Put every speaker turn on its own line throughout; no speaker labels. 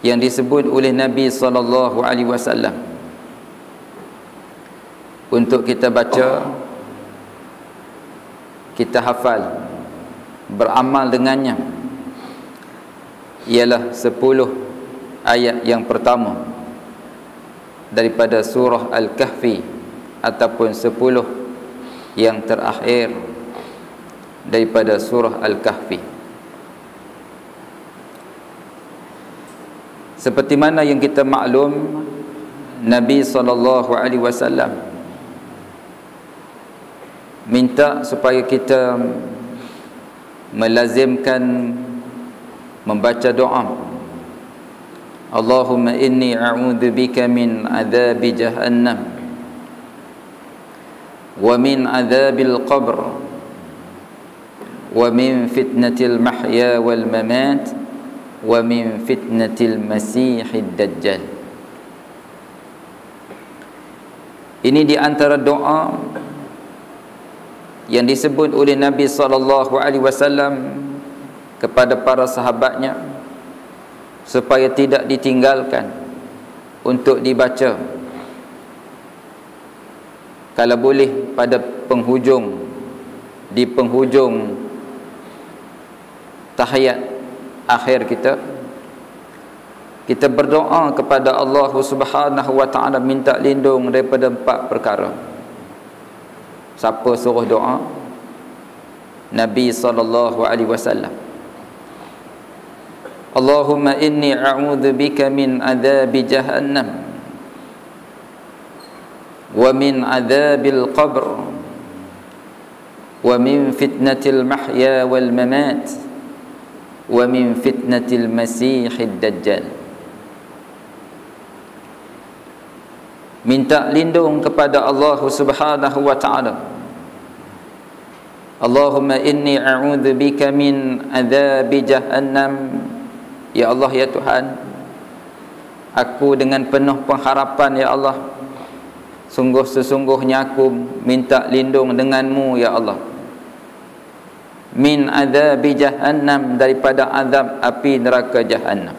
yang disebut oleh Nabi SAW untuk kita baca, kita hafal, beramal dengannya, ialah 10 ayat yang pertama daripada surah Al-Kahfi, ataupun 10 yang terakhir daripada surah Al-Kahfi. Seperti mana yang kita maklum, Nabi SAW minta supaya kita melazimkan membaca doa, Allahumma inni a'udzubika min adzabi jahannam wa min adzabil qabr wa min fitnatil mahya wal mamat wa min fitnatil masihid dajjal. Ini di antara doa yang disebut oleh Nabi SAW kepada para sahabatnya supaya tidak ditinggalkan untuk dibaca, kalau boleh pada penghujung, di penghujung tahiyat akhir kita berdoa kepada Allah Subhanahu wa ta'ala, minta lindung daripada 4 perkara. Siapa suruh doa? Nabi SAW. Allahumma inni a'udzubika min adzabi jahannam wa min adzabil qabr wa min fitnatil mahya wal mamat wa min fitnatil masihid dajjal. Minta lindung kepada Allah Subhanahu wa ta'ala. Allahumma inni a'udzubika min adzabi jahannam. Ya Allah, ya Tuhan, aku dengan penuh pengharapan, ya Allah, sungguh-sesungguhnya aku minta lindung denganmu, ya Allah, min adzabi jahannam, daripada azab api neraka jahannam.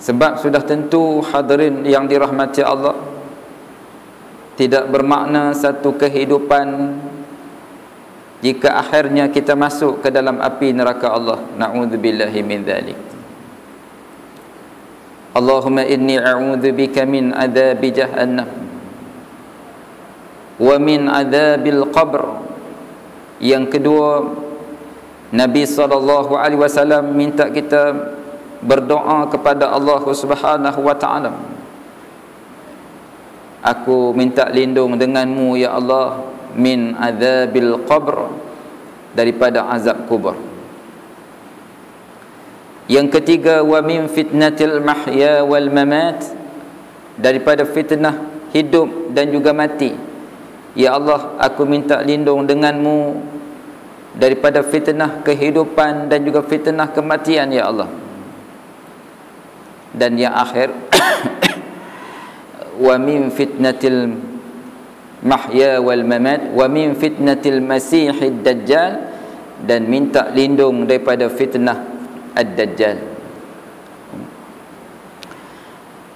Sebab sudah tentu hadirin yang dirahmati Allah, tidak bermakna satu kehidupan jika akhirnya kita masuk ke dalam api neraka Allah. Na'udzubillahi min dzalik. Allahumma inni a'udzubika min adzabi jahannam wa min adzabil qabr. Yang kedua, Nabi SAW minta kita berdoa kepada Allah Subhanahu wa ta'ala. Aku minta lindung denganmu, ya Allah, min adzabil qabr, daripada azab kubur. Yang ketiga, wa min fitnatil mahya wal mamat, daripada fitnah hidup dan juga mati. Ya Allah, aku minta lindung denganmu daripada fitnah kehidupan dan juga fitnah kematian, ya Allah. Dan yang akhir, wa min fitnatil mahya wal mamat wa min fitnatil masihid dajjal, dan minta lindung daripada fitnah ad-dajjal.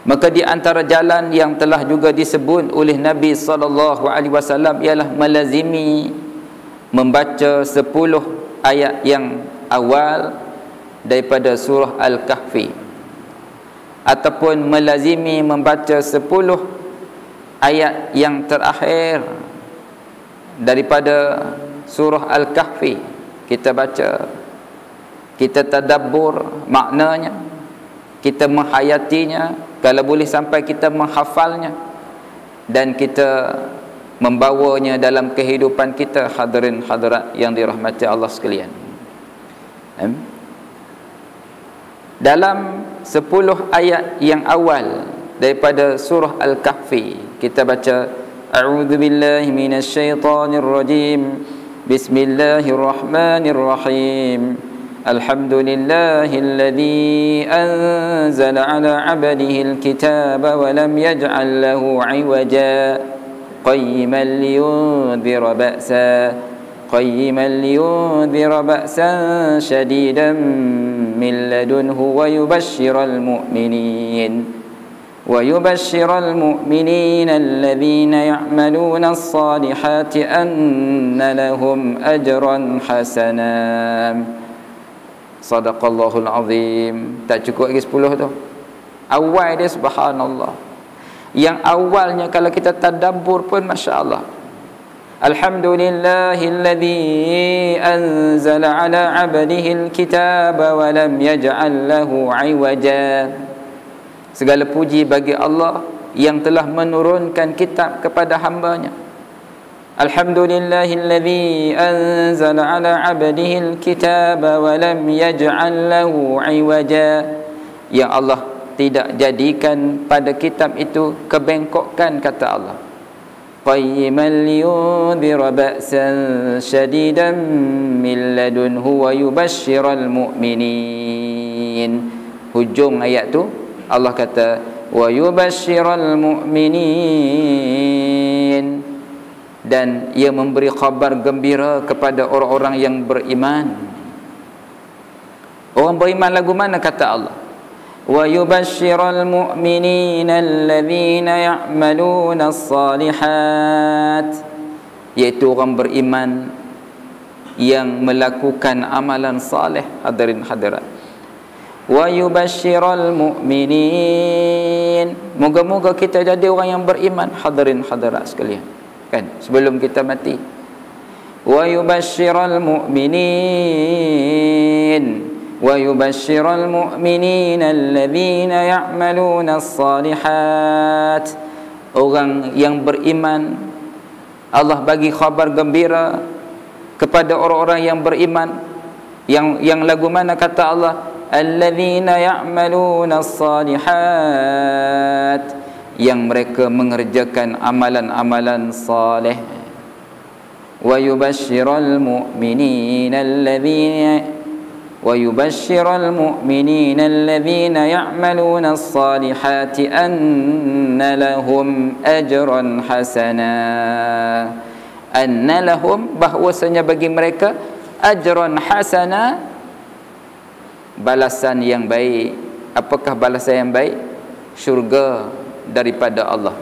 Maka di antara jalan yang telah juga disebut oleh Nabi SAW ialah melazimi membaca 10 ayat yang awal daripada surah Al-Kahfi, ataupun melazimi membaca 10 ayat yang terakhir daripada surah Al-Kahfi. Kita baca, kita tadabbur maknanya, kita menghayatinya, kalau boleh sampai kita menghafalnya, dan kita membawanya dalam kehidupan kita, hadirin hadirat yang dirahmati Allah sekalian. Dalam 10 ayat yang awal daripada surah Al-Kahfi, kita baca, a'udzubillahi minasyaitonir rajim, bismillahirrahmanirrahim, alhamdulillahilladzi anzala ala 'abdihi alkitaba wa lam yaj'al lahu 'iwaja qayyiman liyundhira ba'sa قيما لينذر بأسا شديدا من لدنه ويبشر المؤمنين الذين يعملون الصالحات أن لهم أجرا حسنا. Sadaqallahul azim. Tak cukup lagi 10 tu. Awal dia subhanallah. Yang awalnya kalau kita tadabbur pun masya-Allah. Alhamdulillahilladzi anzala ala 'abdihi al-kitaba wa lam yaj'al lahu 'iwaja. Segala puji bagi Allah yang telah menurunkan kitab kepada hamba-Nya. Alhamdulillahilladzi anzala ala 'abdihi al-kitaba wa lam yaj'al lahu 'iwaja. Yang Allah tidak jadikan pada kitab itu kebengkokan, kata Allah. Qayyiman liyunzira ba'san shadidan min ladunhu wa yubashshiral mu'minin. Hujung ayat tu Allah kata wa yubashshiral mu'minin, dan ia memberi khabar gembira kepada orang-orang yang beriman. Orang beriman lagu mana, kata Allah? Wa yubashshiral mu'minina alladhina ya'maluna as-salihat, iaitu orang beriman yang melakukan amalan saleh. Hadirin hadirat, wa yubashshiral mu'minin, moga-moga kita jadi orang yang beriman. Hadirin hadirat sekalian, kan, sebelum kita mati. Wa yubashshiral mu'minin wa yubashshiral mu'minina alladhina ya'maluna as-salihat. Orang yang beriman, Allah bagi khabar gembira kepada orang-orang yang beriman. Yang lagu mana, kata Allah? Alladhina ya'maluna as-salihat, yang mereka mengerjakan amalan-amalan saleh. Wa yubashshiral mu'minina alladhina ya'maluna as-salihati anna lahum ajran hasana. Anna lahum, bahwasanya bagi mereka, ajran hasana, balasan yang baik. Apakah balasan yang baik? Syurga daripada Allah.